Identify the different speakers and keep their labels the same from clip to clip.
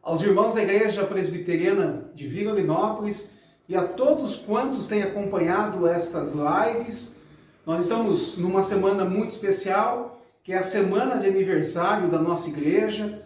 Speaker 1: aos irmãos da Igreja Presbiteriana de Vilanópolis e a todos quantos têm acompanhado estas lives. Nós estamos numa semana muito especial, que é a semana de aniversário da nossa igreja.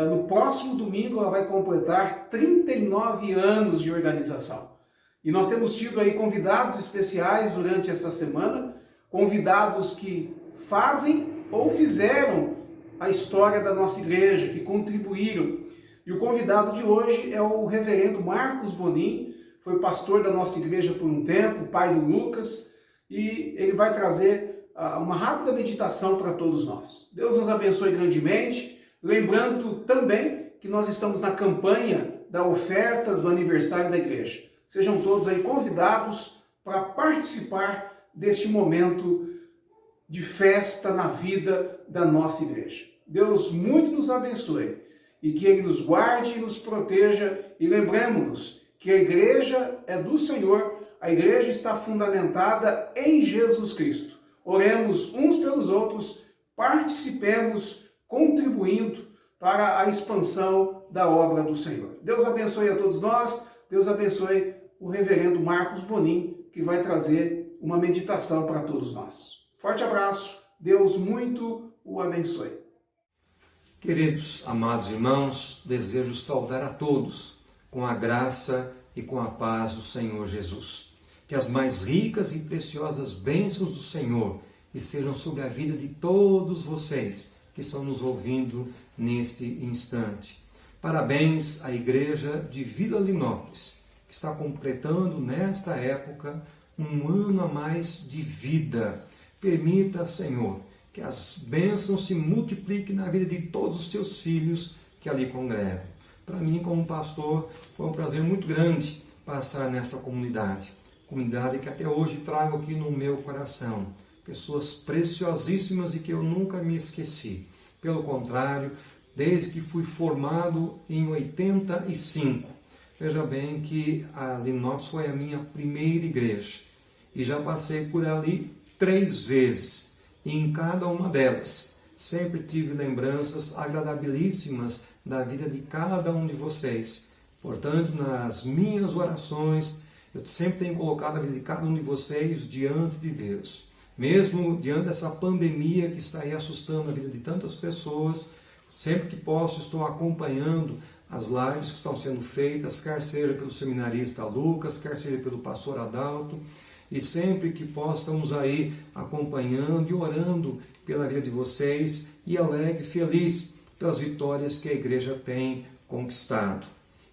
Speaker 1: No próximo domingo ela vai completar 39 anos de organização. E nós temos tido aí convidados especiais durante essa semana, convidados que fazem ou fizeram a história da nossa igreja, que contribuíram. E o convidado de hoje é o reverendo Marcos Bonin, foi pastor da nossa igreja por um tempo, pai do Lucas, e ele vai trazer uma rápida meditação para todos nós. Deus nos abençoe grandemente, lembrando também que nós estamos na campanha da oferta do aniversário da igreja. Sejam todos aí convidados para participar deste momento de festa na vida da nossa igreja. Deus muito nos abençoe e que Ele nos guarde e nos proteja, e lembremos-nos que a igreja é do Senhor, a igreja está fundamentada em Jesus Cristo. Oremos uns pelos outros, participemos, contribuindo para a expansão da obra do Senhor. Deus abençoe a todos nós, Deus abençoe o reverendo Marcos Bonin, que vai trazer uma meditação para todos nós. Forte abraço, Deus muito o abençoe.
Speaker 2: Queridos, amados irmãos, desejo saudar a todos com a graça e com a paz do Senhor Jesus. Que as mais ricas e preciosas bênçãos do Senhor estejam sobre a vida de todos vocês que estão nos ouvindo neste instante. Parabéns à Igreja de Vilanópolis, que está completando nesta época um ano a mais de vida. Permita, Senhor, que as bênçãos se multipliquem na vida de todos os teus filhos que ali congregam. Para mim, como pastor, foi um prazer muito grande passar nessa comunidade que até hoje trago aqui no meu coração. Pessoas preciosíssimas e que eu nunca me esqueci. Pelo contrário, desde que fui formado em 85, veja bem que a Linópolis foi a minha primeira igreja. E já passei por ali 3 vezes. E em cada uma delas, sempre tive lembranças agradabilíssimas da vida de cada um de vocês. Portanto, nas minhas orações, eu sempre tenho colocado a vida de cada um de vocês diante de Deus. Mesmo diante dessa pandemia que está aí assustando a vida de tantas pessoas, sempre que posso estou acompanhando as lives que estão sendo feitas, quer seja pelo seminarista Lucas, quer seja pelo pastor Adalto, e sempre que posso estamos aí acompanhando e orando pela vida de vocês e alegre, feliz pelas vitórias que a igreja tem conquistado.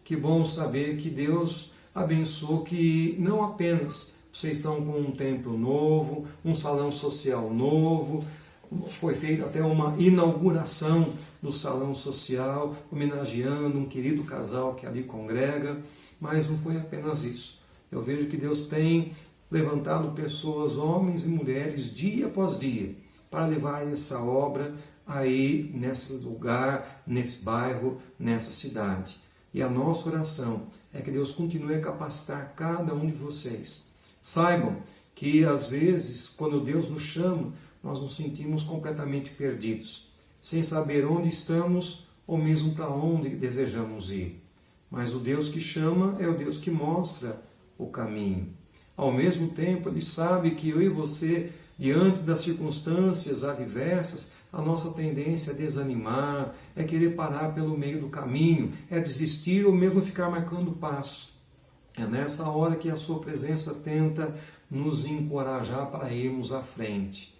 Speaker 2: Que bom saber que Deus abençoou, que não apenas vocês estão com um templo novo, um salão social novo, foi feita até uma inauguração do salão social, homenageando um querido casal que ali congrega, mas não foi apenas isso. Eu vejo que Deus tem levantado pessoas, homens e mulheres, dia após dia, para levar essa obra aí nesse lugar, nesse bairro, nessa cidade. E a nossa oração é que Deus continue a capacitar cada um de vocês. Saibam que às vezes, quando Deus nos chama, nós nos sentimos completamente perdidos, sem saber onde estamos ou mesmo para onde desejamos ir. Mas o Deus que chama é o Deus que mostra o caminho. Ao mesmo tempo, Ele sabe que eu e você, diante das circunstâncias adversas, a nossa tendência é desanimar, é querer parar pelo meio do caminho, é desistir ou mesmo ficar marcando passo. É nessa hora que a sua presença tenta nos encorajar para irmos à frente.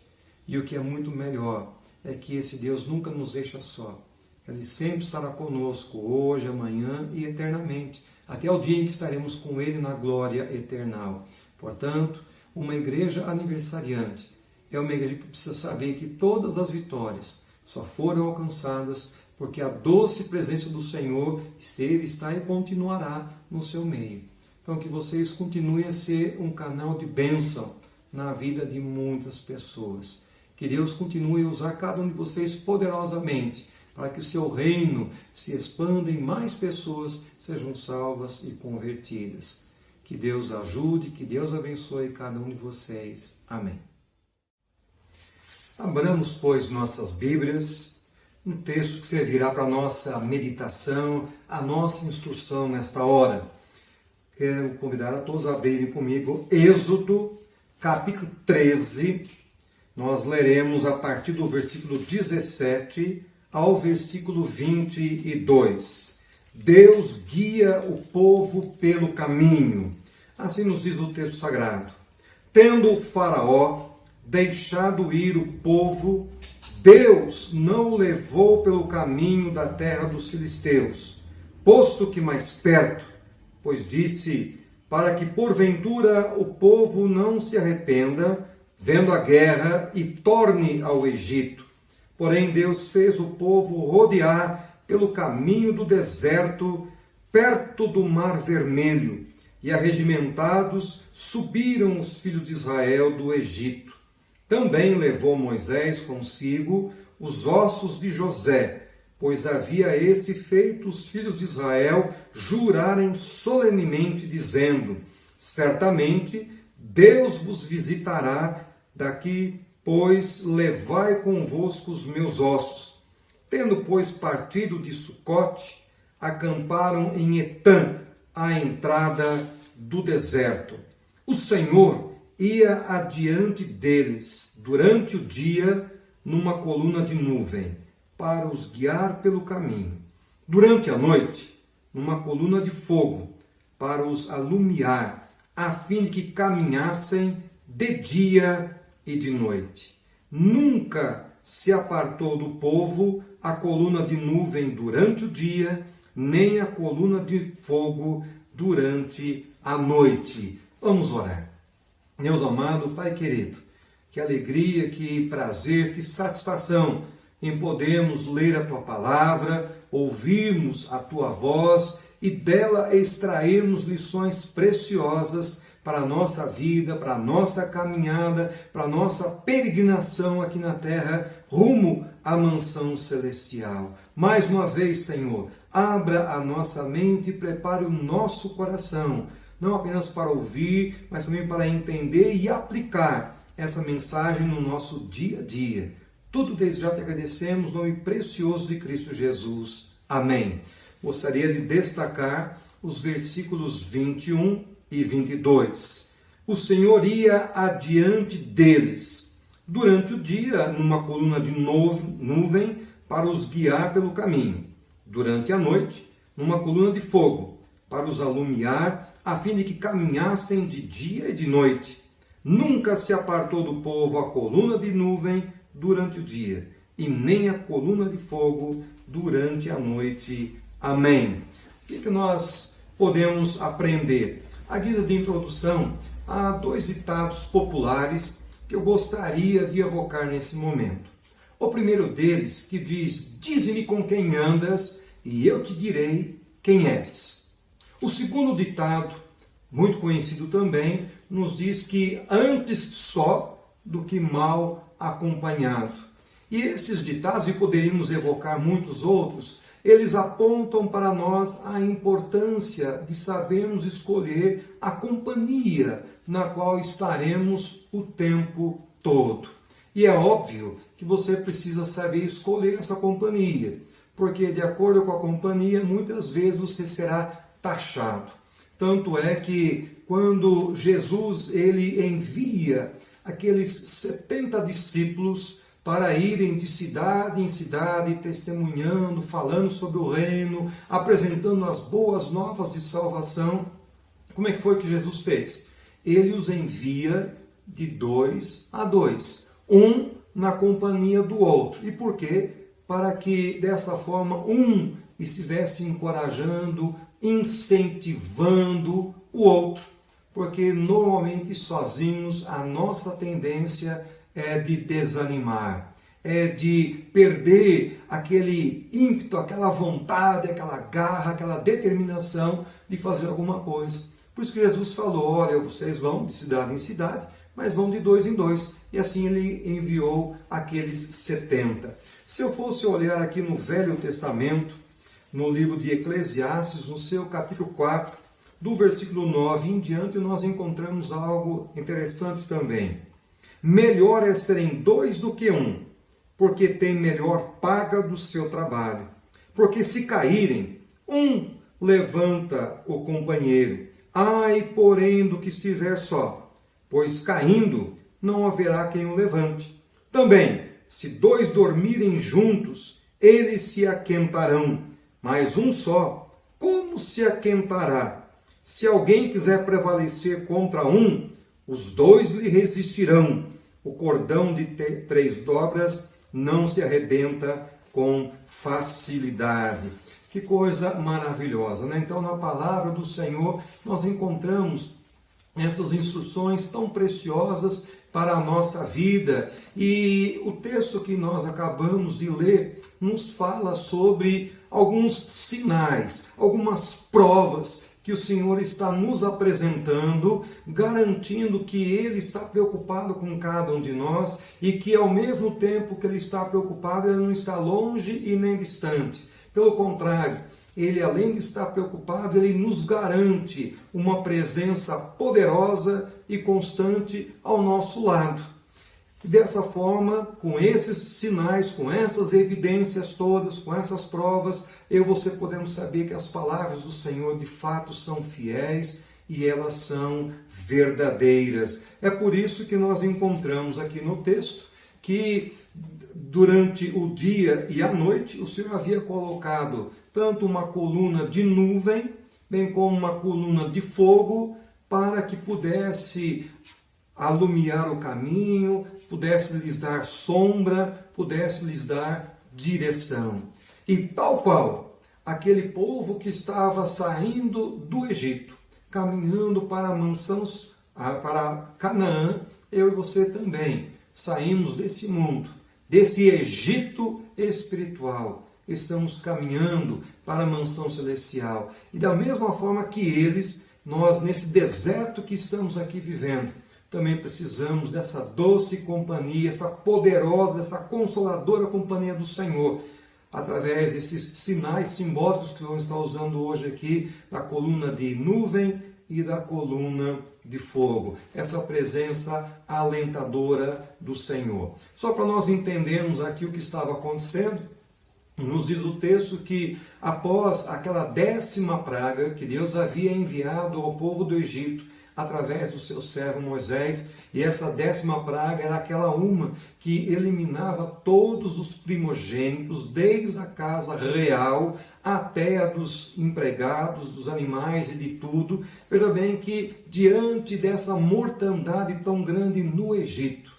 Speaker 2: E o que é muito melhor é que esse Deus nunca nos deixa só. Ele sempre estará conosco, hoje, amanhã e eternamente, até o dia em que estaremos com Ele na glória eternal. Portanto, uma igreja aniversariante é uma igreja que precisa saber que todas as vitórias só foram alcançadas porque a doce presença do Senhor esteve, está e continuará no seu meio. Então, que vocês continuem a ser um canal de bênção na vida de muitas pessoas. Que Deus continue a usar cada um de vocês poderosamente para que o seu reino se expanda e mais pessoas sejam salvas e convertidas. Que Deus ajude, que Deus abençoe cada um de vocês. Amém. Abramos, pois, nossas Bíblias um texto que servirá para a nossa meditação, a nossa instrução nesta hora. Quero convidar a todos a abrirem comigo Êxodo, capítulo 13. Nós leremos a partir do versículo 17 ao versículo 22. Deus guia o povo pelo caminho. Assim nos diz o texto sagrado. Tendo o faraó deixado ir o povo, Deus não o levou pelo caminho da terra dos filisteus, posto que mais perto, pois disse, para que porventura o povo não se arrependa, vendo a guerra, e torne ao Egito. Porém Deus fez o povo rodear pelo caminho do deserto, perto do Mar Vermelho, e arregimentados subiram os filhos de Israel do Egito. Também levou Moisés consigo os ossos de José, pois havia este feito os filhos de Israel jurarem solenemente, dizendo, certamente Deus vos visitará, daqui, pois, levai convosco os meus ossos. Tendo, pois, partido de Sucote, acamparam em Etã, à entrada do deserto. O Senhor ia adiante deles, durante o dia, numa coluna de nuvem, para os guiar pelo caminho. Durante a noite, numa coluna de fogo, para os alumiar, a fim de que caminhassem de dia e de noite. Nunca se apartou do povo a coluna de nuvem durante o dia, nem a coluna de fogo durante a noite. Vamos orar. Deus amado, Pai querido, que alegria, que prazer, que satisfação em podermos ler a Tua palavra, ouvirmos a Tua voz e dela extrairmos lições preciosas para a nossa vida, para a nossa caminhada, para a nossa peregrinação aqui na terra, rumo à mansão celestial. Mais uma vez, Senhor, abra a nossa mente e prepare o nosso coração, não apenas para ouvir, mas também para entender e aplicar essa mensagem no nosso dia a dia. Tudo desde já te agradecemos, no nome precioso de Cristo Jesus. Amém. Gostaria de destacar os versículos 21 e 22. O Senhor ia adiante deles, durante o dia, numa coluna de nuvem, para os guiar pelo caminho. Durante a noite, numa coluna de fogo, para os alumiar, a fim de que caminhassem de dia e de noite. Nunca se apartou do povo a coluna de nuvem durante o dia, e nem a coluna de fogo durante a noite. Amém. O que nós podemos aprender? A guisa de introdução, há dois ditados populares que eu gostaria de evocar nesse momento. O primeiro deles, que diz, dize-me com quem andas, e eu te direi quem és. O segundo ditado, muito conhecido também, nos diz que antes só do que mal acompanhado. E esses ditados, e poderíamos evocar muitos outros, eles apontam para nós a importância de sabermos escolher a companhia na qual estaremos o tempo todo. E é óbvio que você precisa saber escolher essa companhia, porque de acordo com a companhia, muitas vezes você será taxado. Tanto é que quando Jesus ele envia aqueles 70 discípulos para irem de cidade em cidade, testemunhando, falando sobre o reino, apresentando as boas novas de salvação, como é que foi que Jesus fez? Ele os envia de 2 a 2, um na companhia do outro. E por quê? Para que dessa forma um estivesse encorajando, incentivando o outro. Porque normalmente sozinhos a nossa tendência é de desanimar, é de perder aquele ímpeto, aquela vontade, aquela garra, aquela determinação de fazer alguma coisa. Por isso que Jesus falou, olha, vocês vão de cidade em cidade, mas vão de 2 em 2. E assim ele enviou aqueles 70. Se eu fosse olhar aqui no Velho Testamento, no livro de Eclesiastes, no seu capítulo 4, do versículo 9 em diante, nós encontramos algo interessante também. Melhor é serem 2 do que 1, porque tem melhor paga do seu trabalho. Porque se caírem, um levanta o companheiro. Ai, porém, do que estiver só, pois caindo não haverá quem o levante. Também, se dois dormirem juntos, eles se aquentarão, mas um só, como se aquentará? Se alguém quiser prevalecer contra um, os dois lhe resistirão. O cordão de 3 dobras não se arrebenta com facilidade. Que coisa maravilhosa, né? Então, na palavra do Senhor, nós encontramos essas instruções tão preciosas para a nossa vida. E o texto que nós acabamos de ler nos fala sobre alguns sinais, algumas provas que o Senhor está nos apresentando, garantindo que Ele está preocupado com cada um de nós e que, ao mesmo tempo que Ele está preocupado, Ele não está longe e nem distante. Pelo contrário, Ele, além de estar preocupado, Ele nos garante uma presença poderosa e constante ao nosso lado. E dessa forma, com esses sinais, com essas evidências todas, com essas provas, eu e você podemos saber que as palavras do Senhor de fato são fiéis e elas são verdadeiras. É por isso que nós encontramos aqui no texto que durante o dia e a noite o Senhor havia colocado tanto uma coluna de nuvem, bem como uma coluna de fogo, para que pudesse alumiar o caminho, pudesse lhes dar sombra, pudesse lhes dar direção. E tal qual aquele povo que estava saindo do Egito, caminhando para a mansão, para Canaã, eu e você também saímos desse mundo, desse Egito espiritual. Estamos caminhando para a mansão celestial. E da mesma forma que eles, nós nesse deserto que estamos aqui vivendo, também precisamos dessa doce companhia, essa poderosa, essa consoladora companhia do Senhor, através desses sinais simbólicos que vamos estar usando hoje aqui, da coluna de nuvem e da coluna de fogo. Essa presença alentadora do Senhor. Só para nós entendermos aqui o que estava acontecendo, nos diz o texto que após aquela 10ª praga que Deus havia enviado ao povo do Egito, através do seu servo Moisés, e essa 10ª praga era aquela uma que eliminava todos os primogênitos, desde a casa real até a dos empregados, dos animais e de tudo. Veja bem que diante dessa mortandade tão grande no Egito,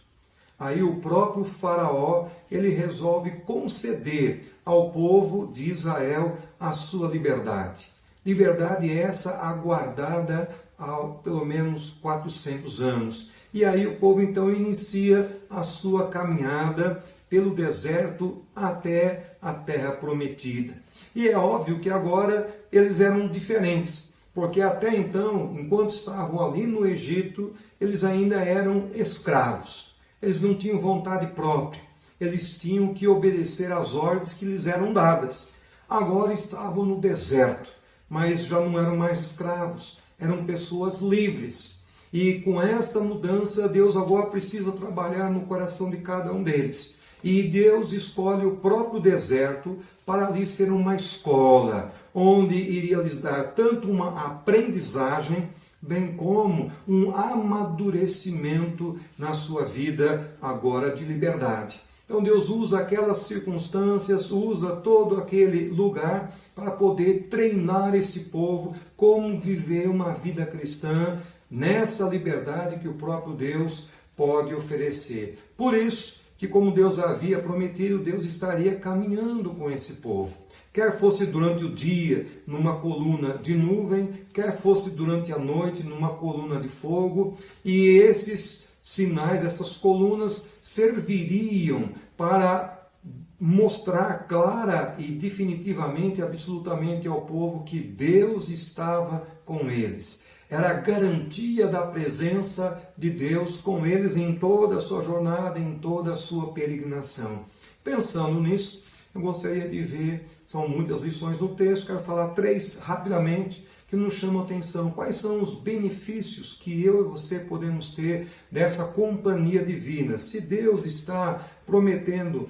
Speaker 2: aí o próprio faraó, ele resolve conceder ao povo de Israel a sua liberdade. Liberdade essa aguardada há pelo menos 400 anos. E aí o povo então inicia a sua caminhada pelo deserto até a terra prometida. E é óbvio que agora eles eram diferentes, porque até então, enquanto estavam ali no Egito, eles ainda eram escravos. Eles não tinham vontade própria, eles tinham que obedecer às ordens que lhes eram dadas. Agora estavam no deserto, mas já não eram mais escravos, eram pessoas livres. E com esta mudança, Deus agora precisa trabalhar no coração de cada um deles. E Deus escolhe o próprio deserto para ali ser uma escola, onde iria lhes dar tanto uma aprendizagem, bem como um amadurecimento na sua vida agora de liberdade. Então Deus usa aquelas circunstâncias, usa todo aquele lugar para poder treinar esse povo como viver uma vida cristã nessa liberdade que o próprio Deus pode oferecer. Por isso que, como Deus havia prometido, Deus estaria caminhando com esse povo. Quer fosse durante o dia numa coluna de nuvem, quer fosse durante a noite numa coluna de fogo, e esses sinais, essas colunas serviriam para mostrar clara e definitivamente, absolutamente ao povo que Deus estava com eles. Era a garantia da presença de Deus com eles em toda a sua jornada, em toda a sua peregrinação. Pensando nisso, eu gostaria de ver, são muitas lições no texto, quero falar 3 rapidamente, que nos chamam a atenção. Quais são os benefícios que eu e você podemos ter dessa companhia divina? Se Deus está prometendo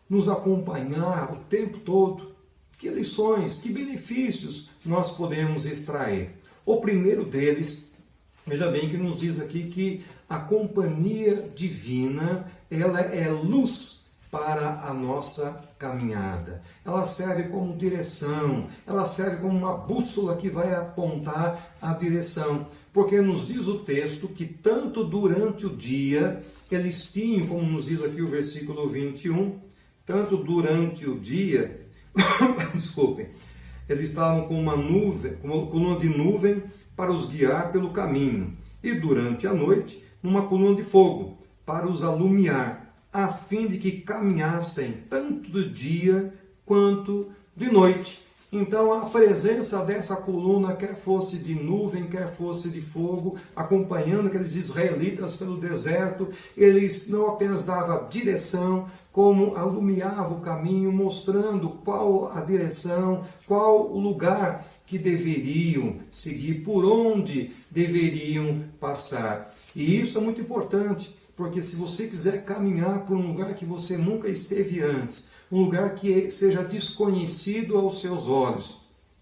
Speaker 2: nos acompanhar o tempo todo. Que lições, que benefícios nós podemos extrair? O primeiro deles, veja bem que nos diz aqui que a companhia divina, ela é luz para a nossa caminhada. Ela serve como direção, ela serve como uma bússola que vai apontar a direção. Porque nos diz o texto que tanto durante o dia, eles tinham, como nos diz aqui o versículo 21, tanto durante o dia, desculpem, eles estavam com uma nuvem, com uma coluna de nuvem para os guiar pelo caminho, e durante a noite, uma coluna de fogo para os alumiar, a fim de que caminhassem tanto de dia quanto de noite. Então a presença dessa coluna, quer fosse de nuvem, quer fosse de fogo, acompanhando aqueles israelitas pelo deserto, eles não apenas davam direção, como alumiava o caminho, mostrando qual a direção, qual o lugar que deveriam seguir, por onde deveriam passar. E isso é muito importante, porque se você quiser caminhar por um lugar que você nunca esteve antes, um lugar que seja desconhecido aos seus olhos,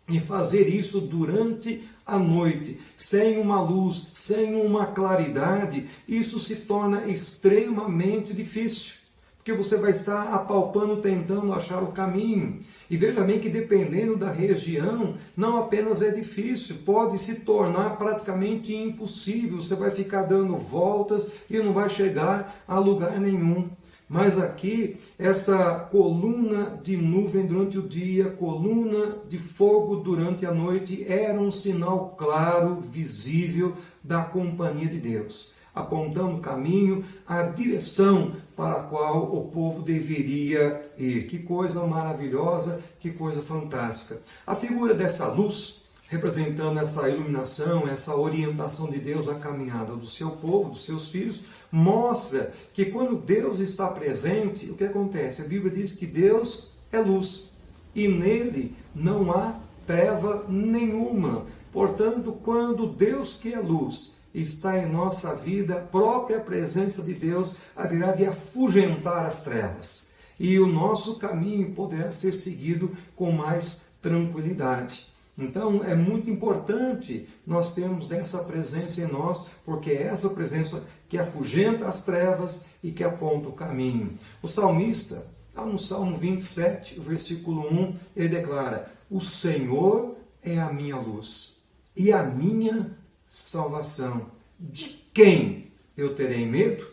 Speaker 2: e fazer isso durante a noite, sem uma luz, sem uma claridade, isso se torna extremamente difícil. Porque você vai estar apalpando, tentando achar o caminho. E veja bem que dependendo da região, não apenas é difícil, pode se tornar praticamente impossível. Você vai ficar dando voltas e não vai chegar a lugar nenhum. Mas aqui, esta coluna de nuvem durante o dia, coluna de fogo durante a noite, era um sinal claro, visível da companhia de Deus, apontando o caminho, a direção para a qual o povo deveria ir. Que coisa maravilhosa, que coisa fantástica. A figura dessa luz, representando essa iluminação, essa orientação de Deus à caminhada do seu povo, dos seus filhos, mostra que quando Deus está presente, o que acontece? A Bíblia diz que Deus é luz e nele não há treva nenhuma. Portanto, quando Deus que é luz está em nossa vida, a própria presença de Deus haverá de afugentar as trevas. E o nosso caminho poderá ser seguido com mais tranquilidade. Então é muito importante nós termos essa presença em nós, porque é essa presença que afugenta as trevas e que aponta o caminho. O salmista, lá no Salmo 27, o versículo 1, ele declara: o Senhor é a minha luz e a minha salvação. De quem eu terei medo?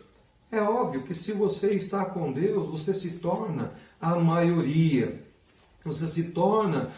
Speaker 2: É óbvio que se você está com Deus, você se torna a maioria. Você se torna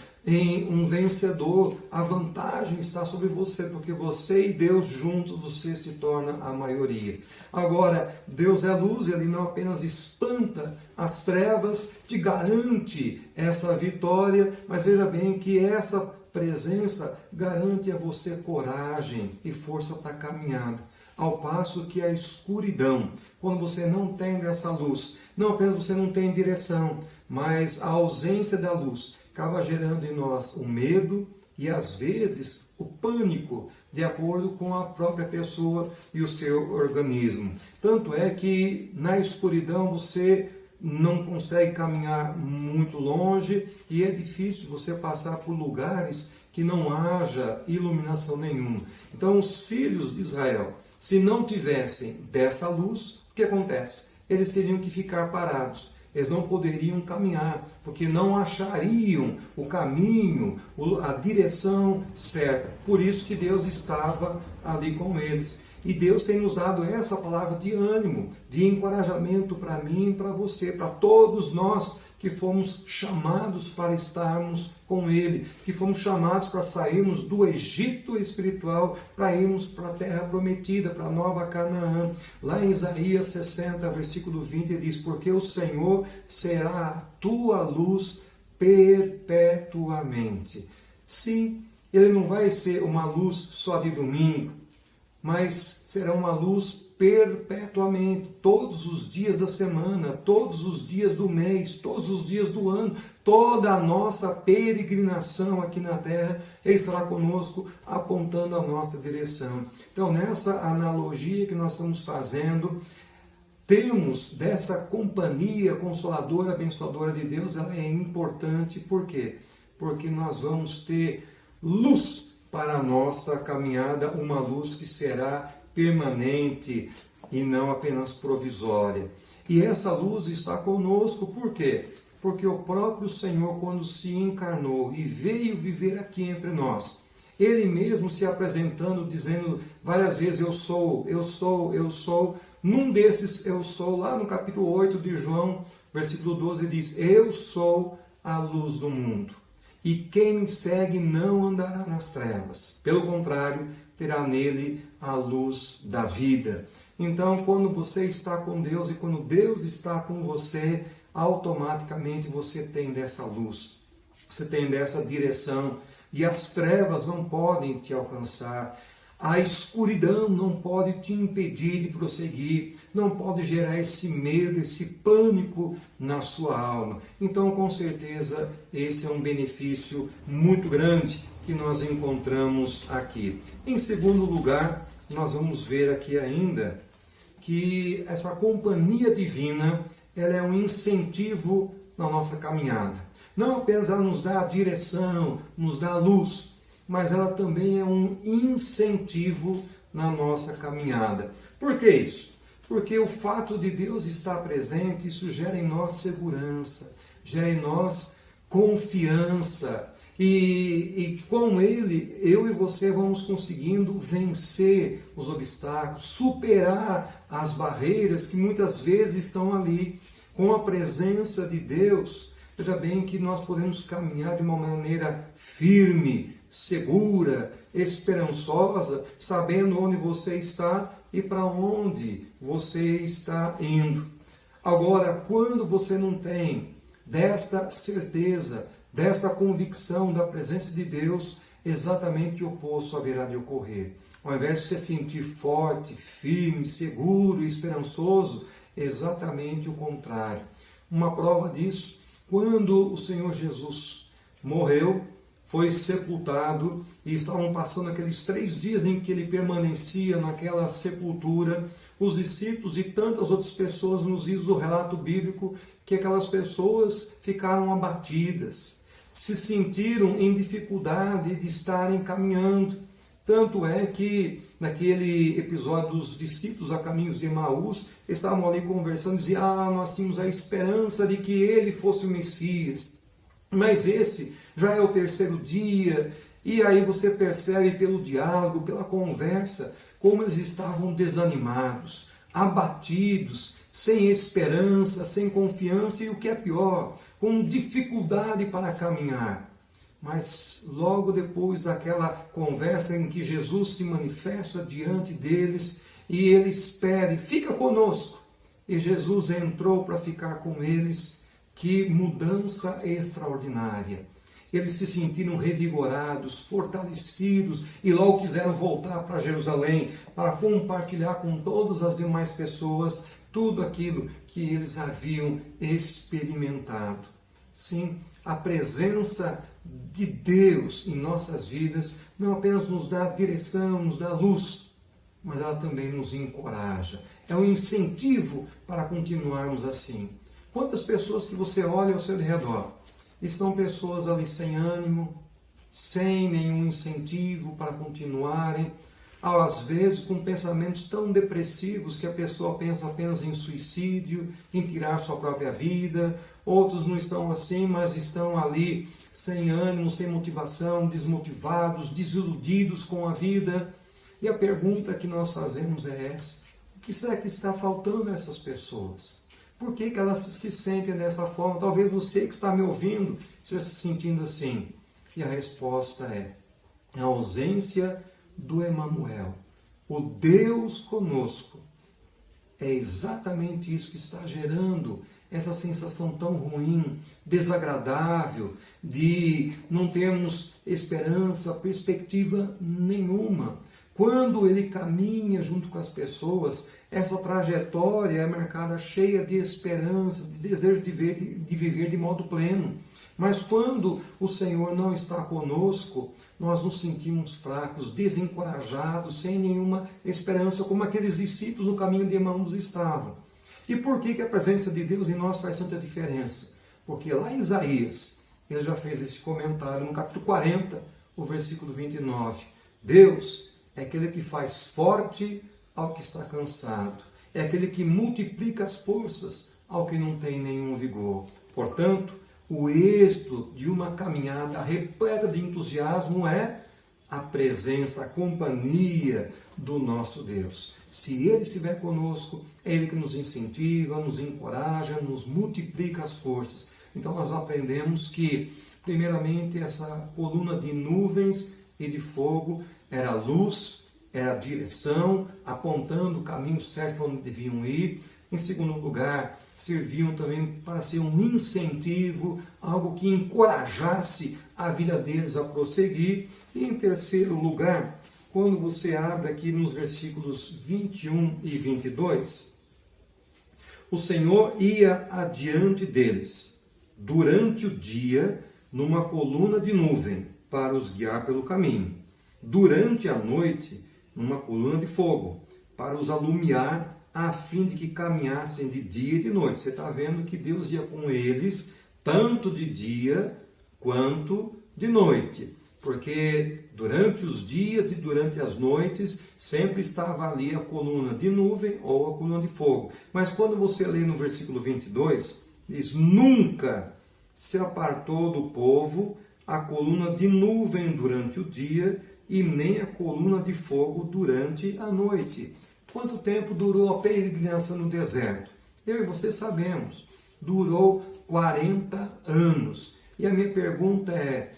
Speaker 2: um vencedor. A vantagem está sobre você, porque você e Deus juntos, você se torna a maioria. Agora, Deus é luz, Ele não apenas espanta as trevas, te garante essa vitória, mas veja bem que essa presença garante a você coragem e força para a caminhada. Ao passo que a escuridão, quando você não tem essa luz, não apenas você não tem direção, mas a ausência da luz acaba gerando em nós o medo e às vezes o pânico, de acordo com a própria pessoa e o seu organismo. Tanto é que na escuridão você não consegue caminhar muito longe e é difícil você passar por lugares que não haja iluminação nenhuma. Então os filhos de Israel, se não tivessem dessa luz, o que acontece? Eles teriam que ficar parados. Eles não poderiam caminhar, porque não achariam o caminho, a direção certa. Por isso que Deus estava ali com eles. E Deus tem nos dado essa palavra de ânimo, de encorajamento para mim e para você, para todos nós que fomos chamados para estarmos com Ele, que fomos chamados para sairmos do Egito espiritual, para irmos para a terra prometida, para a nova Canaã. Lá em Isaías 60, versículo 20, ele diz: porque o Senhor será a tua luz perpetuamente. Sim, Ele não vai ser uma luz só de domingo, mas será uma luz perpetuamente, todos os dias da semana, todos os dias do mês, todos os dias do ano, toda a nossa peregrinação aqui na terra, Ele estará conosco, apontando a nossa direção. Então, nessa analogia que nós estamos fazendo, termos dessa companhia consoladora, abençoadora de Deus, ela é importante. Por quê? Porque nós vamos ter luz para a nossa caminhada, uma luz que será permanente e não apenas provisória. E essa luz está conosco, por quê? Porque o próprio Senhor, quando se encarnou e veio viver aqui entre nós, Ele mesmo se apresentando, dizendo várias vezes, eu sou, eu sou, eu sou. Num desses eu sou, lá no capítulo 8 de João, versículo 12, diz, eu sou a luz do mundo. E quem me segue não andará nas trevas. Pelo contrário, terá nele a luz da vida. Então, quando você está com Deus e quando Deus está com você, automaticamente você tem dessa luz. Você tem dessa direção. E as trevas não podem te alcançar. A escuridão não pode te impedir de prosseguir, não pode gerar esse medo, esse pânico na sua alma. Então, com certeza, esse é um benefício muito grande que nós encontramos aqui. Em segundo lugar, nós vamos ver aqui ainda que essa companhia divina, ela é um incentivo na nossa caminhada. Não apenas ela nos dá a direção, nos dá a luz, mas ela também é um incentivo na nossa caminhada. Por que isso? Porque o fato de Deus estar presente, isso gera em nós segurança, gera em nós confiança. E com Ele, eu e você vamos conseguindo vencer os obstáculos, superar as barreiras que muitas vezes estão ali. Com a presença de Deus, veja bem que nós podemos caminhar de uma maneira firme, segura, esperançosa, sabendo onde você está e para onde você está indo. Agora, quando você não tem desta certeza, desta convicção da presença de Deus, exatamente o oposto haverá de ocorrer. Ao invés de você sentir forte, firme, seguro e esperançoso, exatamente o contrário. Uma prova disso, quando o Senhor Jesus morreu, foi sepultado e estavam passando aqueles 3 dias em que ele permanecia naquela sepultura, os discípulos e tantas outras pessoas, nos diz o relato bíblico, que aquelas pessoas ficaram abatidas, se sentiram em dificuldade de estarem caminhando. Tanto é que naquele episódio dos discípulos a caminhos de Emaús, estavam ali conversando, diziam, nós tínhamos a esperança de que ele fosse o Messias, mas esse já é o 3º dia, e aí você percebe pelo diálogo, pela conversa, como eles estavam desanimados, abatidos, sem esperança, sem confiança e o que é pior, com dificuldade para caminhar. Mas logo depois daquela conversa em que Jesus se manifesta diante deles e eles pedem, fica conosco. E Jesus entrou para ficar com eles. Que mudança extraordinária. Eles se sentiram revigorados, fortalecidos e logo quiseram voltar para Jerusalém para compartilhar com todas as demais pessoas tudo aquilo que eles haviam experimentado. Sim, a presença de Deus em nossas vidas não apenas nos dá direção, nos dá luz, mas ela também nos encoraja. É um incentivo para continuarmos assim. Quantas pessoas que você olha ao seu redor e são pessoas ali sem ânimo, sem nenhum incentivo para continuarem, às vezes com pensamentos tão depressivos que a pessoa pensa apenas em suicídio, em tirar sua própria vida. Outros não estão assim, mas estão ali sem ânimo, sem motivação, desmotivados, desiludidos com a vida. E a pergunta que nós fazemos é essa: o que será que está faltando a essas pessoas? Por que elas se sentem dessa forma? Talvez você que está me ouvindo esteja se sentindo assim. E a resposta é a ausência do Emanuel, o Deus conosco. É exatamente isso que está gerando essa sensação tão ruim, desagradável, de não termos esperança, perspectiva nenhuma. Quando ele caminha junto com as pessoas, essa trajetória é marcada cheia de esperança, de desejo de viver de modo pleno. Mas quando o Senhor não está conosco, nós nos sentimos fracos, desencorajados, sem nenhuma esperança, como aqueles discípulos no caminho de Emaús estavam. E por que a presença de Deus em nós faz tanta diferença? Porque lá em Isaías, ele já fez esse comentário no capítulo 40, o versículo 29. Deus é aquele que faz forte ao que está cansado. É aquele que multiplica as forças ao que não tem nenhum vigor. Portanto, o êxito de uma caminhada repleta de entusiasmo é a presença, a companhia do nosso Deus. Se Ele estiver conosco, é Ele que nos incentiva, nos encoraja, nos multiplica as forças. Então nós aprendemos que, primeiramente, essa coluna de nuvens e de fogo era luz, era direção, apontando o caminho certo onde deviam ir. Em segundo lugar, serviam também para ser um incentivo, algo que encorajasse a vida deles a prosseguir. E em terceiro lugar, quando você abre aqui nos versículos 21 e 22, o Senhor ia adiante deles, durante o dia, numa coluna de nuvem, para os guiar pelo caminho. Durante a noite, numa coluna de fogo, para os alumiar, a fim de que caminhassem de dia e de noite. Você está vendo que Deus ia com eles, tanto de dia quanto de noite. Porque durante os dias e durante as noites, sempre estava ali a coluna de nuvem ou a coluna de fogo. Mas quando você lê no versículo 22, diz: nunca se apartou do povo a coluna de nuvem durante o dia e nem a coluna de fogo durante a noite. Quanto tempo durou a peregrinação no deserto? Eu e você sabemos. Durou 40 anos. E a minha pergunta é: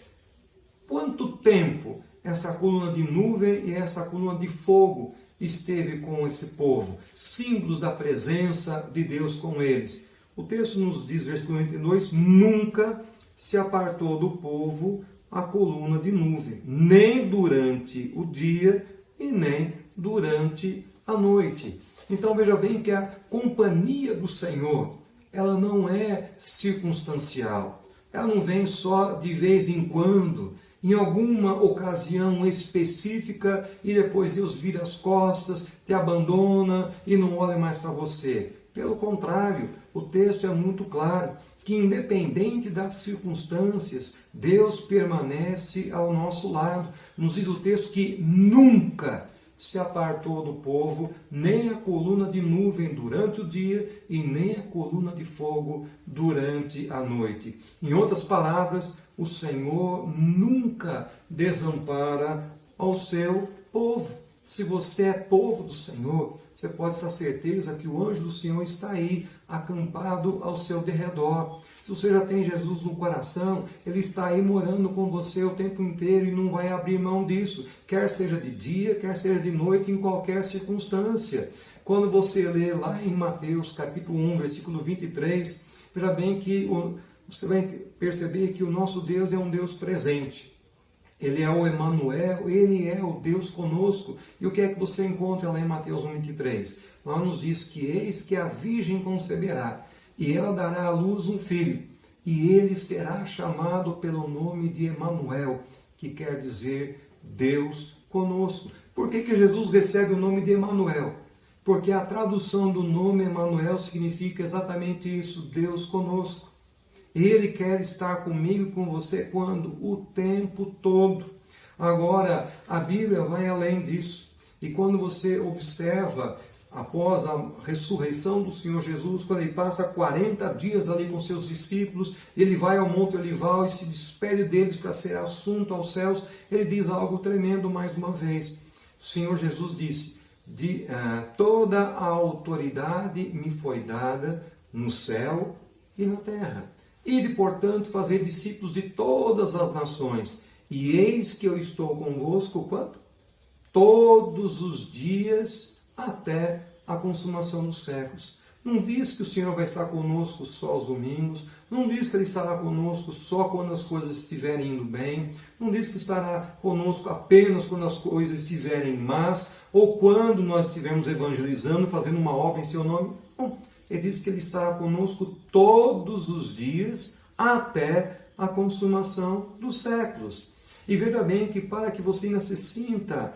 Speaker 2: quanto tempo essa coluna de nuvem e essa coluna de fogo esteve com esse povo? Símbolos da presença de Deus com eles. O texto nos diz, versículo 22, nunca se apartou do povo a coluna de nuvem, nem durante o dia e nem durante a noite. Então veja bem que a companhia do Senhor, ela não é circunstancial. Ela não vem só de vez em quando, em alguma ocasião específica, e depois Deus vira as costas, te abandona e não olha mais para você. Pelo contrário, o texto é muito claro, que independente das circunstâncias, Deus permanece ao nosso lado. Nos diz o texto que nunca se apartou do povo, nem a coluna de nuvem durante o dia e nem a coluna de fogo durante a noite. Em outras palavras, o Senhor nunca desampara ao seu povo. Se você é povo do Senhor, você pode ter certeza que o anjo do Senhor está aí, acampado ao seu derredor. Se você já tem Jesus no coração, Ele está aí morando com você o tempo inteiro e não vai abrir mão disso, quer seja de dia, quer seja de noite, em qualquer circunstância. Quando você lê lá em Mateus capítulo 1, versículo 23, veja bem que você vai perceber que o nosso Deus é um Deus presente. Ele é o Emanuel, Ele é o Deus conosco. E o que é que você encontra lá em Mateus 1,23? Lá nos diz que eis que a virgem conceberá, e ela dará à luz um filho, e ele será chamado pelo nome de Emanuel, que quer dizer Deus conosco. Por que Jesus recebe o nome de Emanuel? Porque a tradução do nome Emanuel significa exatamente isso, Deus conosco. Ele quer estar comigo e com você quando? O tempo todo. Agora, a Bíblia vai além disso. E quando você observa, após a ressurreição do Senhor Jesus, quando Ele passa 40 dias ali com seus discípulos, Ele vai ao Monte Olival e se despede deles para ser assunto aos céus, Ele diz algo tremendo mais uma vez. O Senhor Jesus disse, toda a autoridade me foi dada no céu e na terra. Ide, portanto, fazer discípulos de todas as nações. E eis que eu estou convosco, quanto? Todos os dias até a consumação dos séculos. Não diz que o Senhor vai estar conosco só aos domingos. Não diz que Ele estará conosco só quando as coisas estiverem indo bem. Não diz que estará conosco apenas quando as coisas estiverem más. Ou quando nós estivermos evangelizando, fazendo uma obra em seu nome. Não. Ele diz que Ele estará conosco todos os dias até a consumação dos séculos. E veja bem que para que você ainda se sinta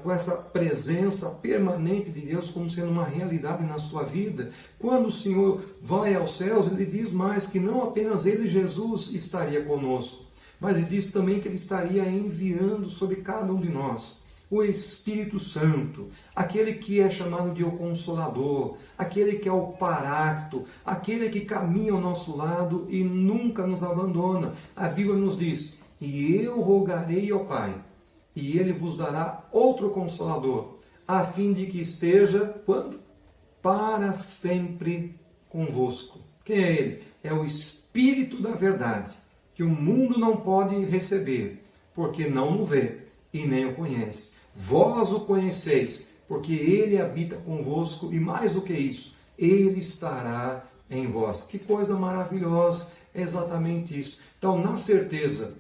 Speaker 2: com essa presença permanente de Deus como sendo uma realidade na sua vida. Quando o Senhor vai aos céus, Ele diz mais que não apenas Ele, Jesus, estaria conosco, mas Ele diz também que Ele estaria enviando sobre cada um de nós o Espírito Santo, aquele que é chamado de o Consolador, aquele que é o Paráclito, aquele que caminha ao nosso lado e nunca nos abandona. A Bíblia nos diz: e eu rogarei ao Pai, e Ele vos dará outro Consolador, a fim de que esteja, quando? Para sempre convosco. Quem é Ele? É o Espírito da verdade, que o mundo não pode receber, porque não o vê e nem o conhece. Vós o conheceis, porque Ele habita convosco, e mais do que isso, Ele estará em vós. Que coisa maravilhosa, é exatamente isso. Então, na certeza,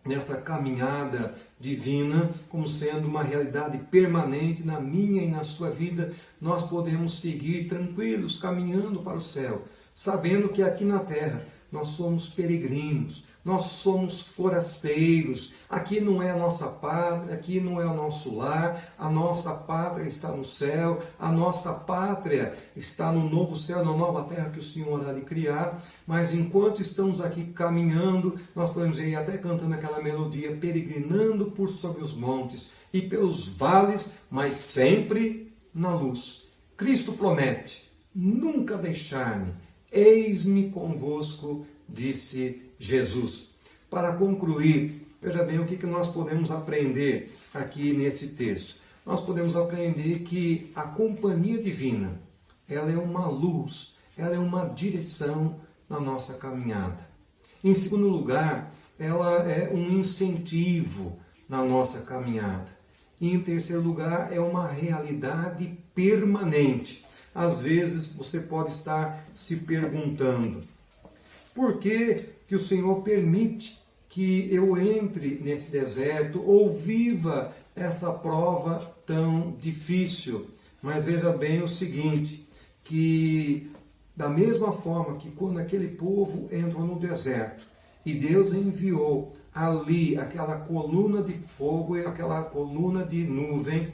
Speaker 2: nessa caminhada divina, como sendo uma realidade permanente na minha e na sua vida, nós podemos seguir tranquilos, caminhando para o céu, sabendo que aqui na terra nós somos peregrinos, nós somos forasteiros, aqui não é a nossa pátria, aqui não é o nosso lar, a nossa pátria está no céu, a nossa pátria está no novo céu, na nova terra que o Senhor há de criar, mas enquanto estamos aqui caminhando, nós podemos ir até cantando aquela melodia, peregrinando por sobre os montes e pelos vales, mas sempre na luz. Cristo promete: nunca deixar-me, eis-me convosco, disse Jesus. Para concluir, veja bem o que nós podemos aprender aqui nesse texto. Nós podemos aprender que a companhia divina, ela é uma luz, ela é uma direção na nossa caminhada. Em segundo lugar, ela é um incentivo na nossa caminhada. E em terceiro lugar, é uma realidade permanente. Às vezes você pode estar se perguntando: por que o Senhor permite que eu entre nesse deserto ou viva essa prova tão difícil? Mas veja bem o seguinte, que da mesma forma que quando aquele povo entrou no deserto e Deus enviou ali aquela coluna de fogo e aquela coluna de nuvem,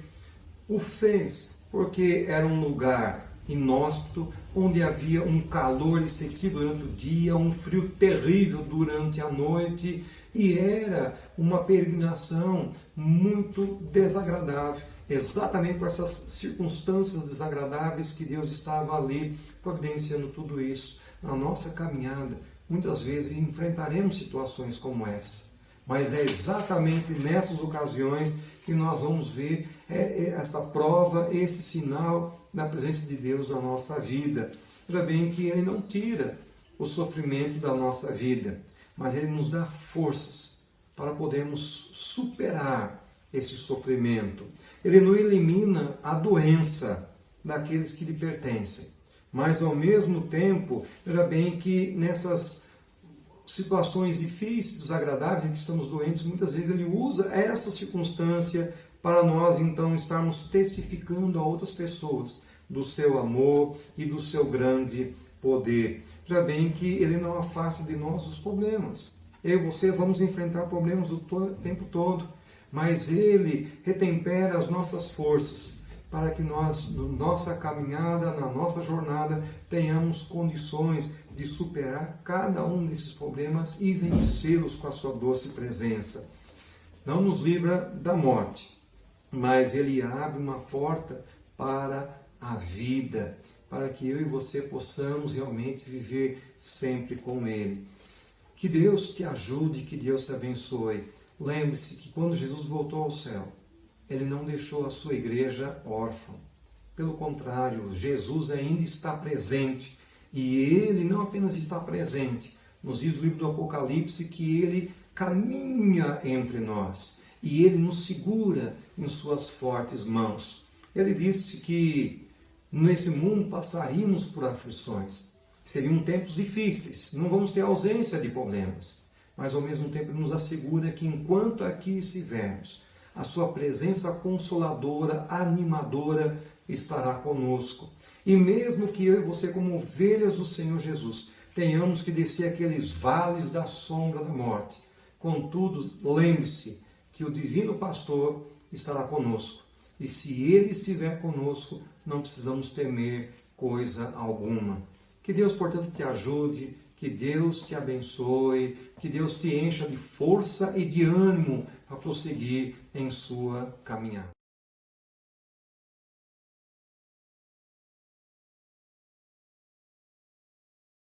Speaker 2: o fez porque era um lugar inóspito, onde havia um calor excessivo durante o dia, um frio terrível durante a noite, e era uma peregrinação muito desagradável, exatamente por essas circunstâncias desagradáveis que Deus estava ali providenciando tudo isso. Na nossa caminhada, muitas vezes enfrentaremos situações como essa, mas é exatamente nessas ocasiões que nós vamos ver essa prova, esse sinal da presença de Deus na nossa vida. Veja bem que Ele não tira o sofrimento da nossa vida, mas Ele nos dá forças para podermos superar esse sofrimento. Ele não elimina a doença daqueles que lhe pertencem, mas ao mesmo tempo, veja bem que nessas situações difíceis, desagradáveis, em que estamos doentes, muitas vezes Ele usa essa circunstância para nós então estarmos testificando a outras pessoas do seu amor e do seu grande poder. Já bem que Ele não afasta de nós os problemas. Eu e você vamos enfrentar problemas o tempo todo, mas Ele retempera as nossas forças para que nós, na nossa caminhada, na nossa jornada, tenhamos condições de superar cada um desses problemas e vencê-los com a sua doce presença. Não nos livra da morte, mas Ele abre uma porta para a vida, para que eu e você possamos realmente viver sempre com Ele. Que Deus te ajude, que Deus te abençoe. Lembre-se que quando Jesus voltou ao céu, Ele não deixou a sua igreja órfã. Pelo contrário, Jesus ainda está presente. E Ele não apenas está presente, nos diz o livro do Apocalipse que Ele caminha entre nós. E Ele nos segura em suas fortes mãos. Ele disse que nesse mundo passaríamos por aflições. Seriam tempos difíceis, não vamos ter ausência de problemas. Mas ao mesmo tempo Ele nos assegura que enquanto aqui estivermos, a sua presença consoladora, animadora, estará conosco. E mesmo que eu e você, como ovelhas do Senhor Jesus, tenhamos que descer aqueles vales da sombra da morte, contudo, lembre-se que o divino pastor estará conosco. E se Ele estiver conosco, não precisamos temer coisa alguma. Que Deus, portanto, te ajude, que Deus te abençoe, que Deus te encha de força e de ânimo para prosseguir em sua caminhada.